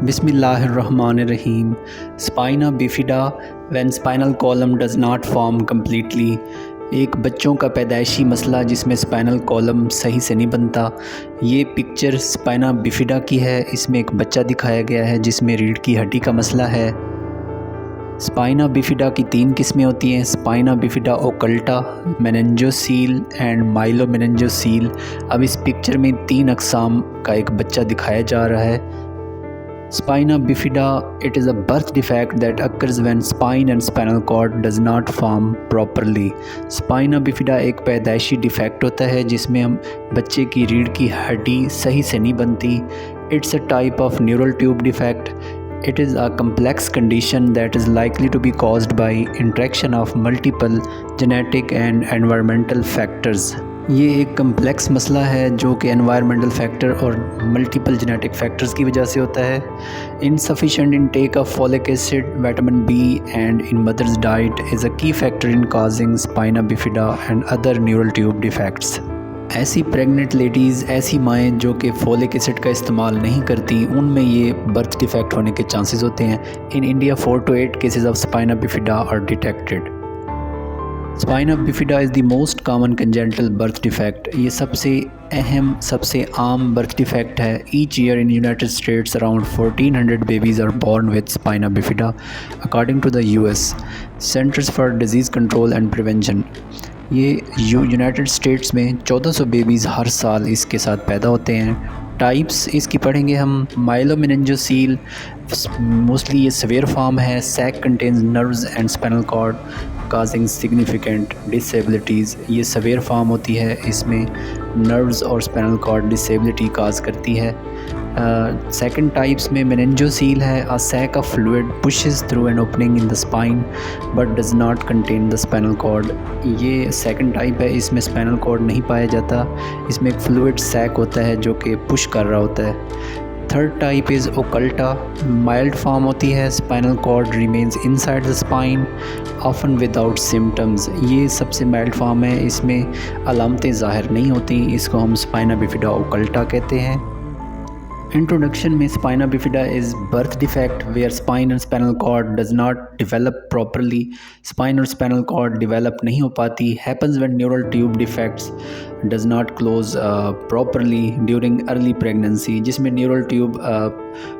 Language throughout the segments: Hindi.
Bismillahirrahmanirrahim. Spina bifida when spinal column does not form completely. एक बच्चों का पैदाइशी मसला जिसमें स्पाइनल कॉलम सही से नहीं बनता। ये पिक्चर स्पाइना बिफिडा की है। इसमें एक बच्चा दिखाया गया है जिसमें रीढ़ की हड्डी का मसला है। स्पाइना बिफिडा की 3 किस्में होती हैं, spina bifida occulta, meningocele and myelomeningocele. अब इस पिक्चर में 3 अक़साम का एक बच्चा दिखाया जा रहा है। Spina bifida, it is a birth defect that occurs when spine and spinal cord does not form properly. Spina bifida एक पैदाइशी डिफेक्ट होता है जिसमें हम बच्चे की रीढ़ की हड्डी सही से नहीं बनती। It's a type of neural tube defect. It is a complex condition that is likely to be caused by interaction of multiple genetic and environmental factors. ये एक कम्प्लेक्स मसला है जो कि एनवायरमेंटल फैक्टर और मल्टीपल जेनेटिक फैक्टर्स की वजह से होता है। Insufficient intake of folic acid, vitamin B and in mother's diet is a key factor in causing spina bifida and other neural tube defects. ऐसी प्रेग्नेंट लेडीज़, ऐसी माएँ जो कि फॉलिक एसिड का इस्तेमाल नहीं करती, उनमें ये बर्थ डिफेक्ट होने के चांसेस होते हैं। In India 4 to 8 cases of spina bifida are detected. Spina bifida is the most common congenital birth defect. ये सबसे अहम, सबसे आम बर्थ डिफेक्ट है। Each year in United States around 1400 babies are born with spina bifida according to the US centers for disease control and prevention. ये यूनाइटेड स्टेट्स में 1400 बेबीज़ हर साल इसके साथ पैदा होते हैं। टाइप्स इसकी पढ़ेंगे हम। माइलोमेनिंजोसील, मोस्टली ये सवेयर फॉर्म है। Sac contains nerves and spinal cord causing significant disabilities. ये सवेयर फॉर्म होती है, इसमें नर्व्स और स्पाइनल कॉर्ड डिसेबिलिटी काज करती है। सेकंड टाइप्स में मेनिंजोसील है। A sac of fluid pushes through an opening in the spine but does not contain the spinal cord. ये सेकंड टाइप है, इसमें स्पाइनल कॉर्ड नहीं पाया जाता। इसमें एक फ्लूइड सैक होता है जो कि पुश कर रहा होता है। Third type is occulta, mild form होती है। Spinal cord remains inside the spine often without symptoms. ये सबसे माइल्ड फॉर्म है, इसमें अलामतें ज़ाहिर नहीं होती। इसको हम स्पाइना बिफिडा ओकल्टा कहते हैं। इंट्रोडक्शन में spina bifida is birth defect where spine and spinal cord does not develop properly. Spine और स्पाइनल कॉर्ड डेवलप नहीं हो पाती। Happens when neural tube defects does not close properly during early pregnancy, जिसमें न्यूरल ट्यूब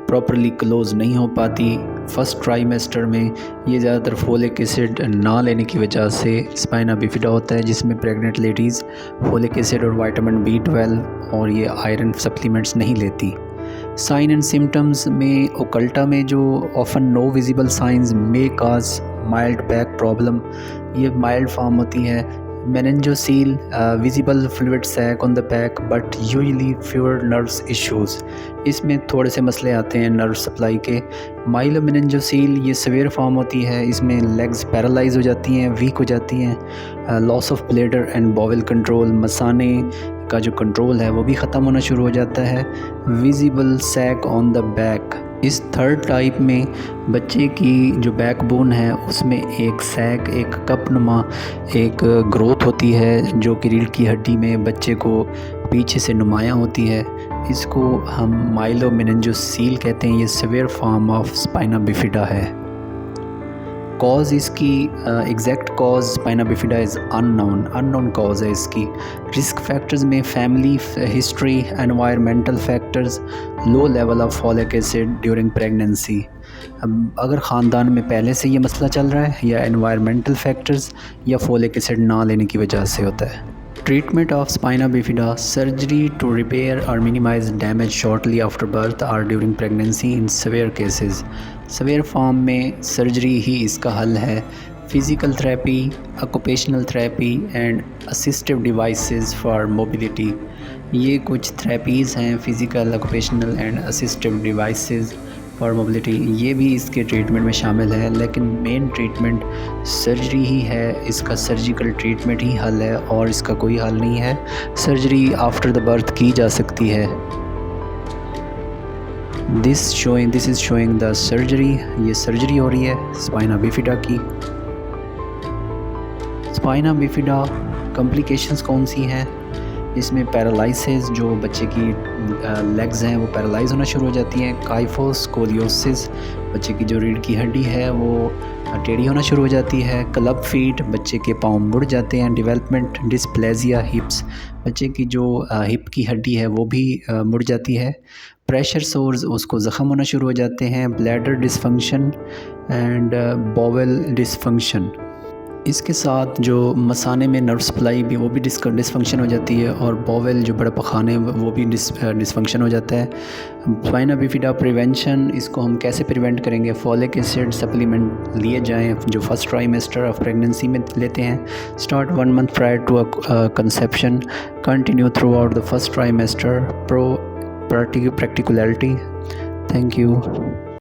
प्रॉपरली क्लोज नहीं हो पाती फर्स्ट ट्राइमेस्टर में। ये ज़्यादातर फोलिक एसिड ना लेने की वजह से स्पाइना बिफिडा होता है, जिसमें प्रेग्नेंट लेडीज़ फोलिक एसिड और विटामिन B12 और ये आयरन सप्लीमेंट्स नहीं लेती। साइन एंड सिम्टम्स में ओकल्टा में जो often no visible signs may cause mild back problem, ये माइल्ड फॉर्म होती है। Meningocele, visible fluid sac on the back but usually fewer nerves issues. इसमें थोड़े से मसले आते हैं नर्व सप्लाई के। माइलोमेनिंजोसील ये सवेयर फॉर्म होती है, इसमें लेग्स पैरालाइज हो जाती हैं, वीक हो जाती हैं। Loss of bladder and bowel control, मसाने का जो कंट्रोल है वो भी ख़त्म होना शुरू हो जाता है। Visible sac on the back. इस थर्ड टाइप में बच्चे की जो बैकबोन है उसमें एक सैक, एक कपनुमा एक ग्रोथ होती है जो कि रीढ़ की हड्डी में बच्चे को पीछे से नुमायाँ होती है। इसको हम माइलोमेनिंजोसील कहते हैं। ये severe form of spina bifida है। कॉज इसकी exact cause spina bifida is unknown cause है इसकी। रिस्क फैक्टर्स में family history, environmental factors, low level of folic acid during pregnancy. अब अगर ख़ानदान में पहले से ये मसला चल रहा है या एनवायरमेंटल फैक्टर्स या फॉलिक एसिड ना लेने की वजह से होता है। Treatment of spina bifida: surgery to repair or minimize damage shortly after birth or during pregnancy in severe cases. severe form में सर्जरी ही इसका हल है। Physical therapy, occupational therapy and assistive devices for mobility. ये कुछ थेरेपीज़ हैं, physical, occupational and assistive devices for mobility. ये भी इसके ट्रीटमेंट में शामिल है, लेकिन मेन ट्रीटमेंट सर्जरी ही है। इसका सर्जिकल ट्रीटमेंट ही हल है और इसका कोई हल नहीं है। सर्जरी आफ्टर द बर्थ की जा सकती है। This is showing the surgery. ये सर्जरी हो रही है स्पाइना बिफिडा की। स्पाइना बिफिडा कॉम्प्लिकेशंस कौन सी हैं? इसमें पैरालिसिस, जो बच्चे की लेग्स हैं वो पैरालाइज होना शुरू हो जाती हैं। काइफोस्कोलियोसिस, बच्चे की जो रीढ़ की हड्डी है वो टेढ़ी होना शुरू हो जाती है। क्लब फीट, बच्चे के पाँव मुड़ जाते हैं। डेवलपमेंट डिस्प्लेजिया हिप्स, बच्चे की जो हिप की हड्डी है वो भी मुड़ जाती है। प्रेशर सोर्स, उसको ज़ख़म होना शुरू हो जाते हैं। Bladder dysfunction and bowel dysfunction, इसके साथ जो मसाने में नर्व सप्लाई भी वो भी डिसफंक्शन हो जाती है, और बॉवेल जो बड़ा पखाने वो भी डिसफंक्शन हो जाता है। स्पाइना बिफिडा प्रिवेंशन, इसको हम कैसे प्रिवेंट करेंगे? फॉलिक एसिड सप्लीमेंट लिए जाएं जो फर्स्ट ट्राइमेस्टर ऑफ प्रेगनेंसी में लेते हैं। Start 1 month prior to conception, continue throughout the first trimester. Practicality. Thank you.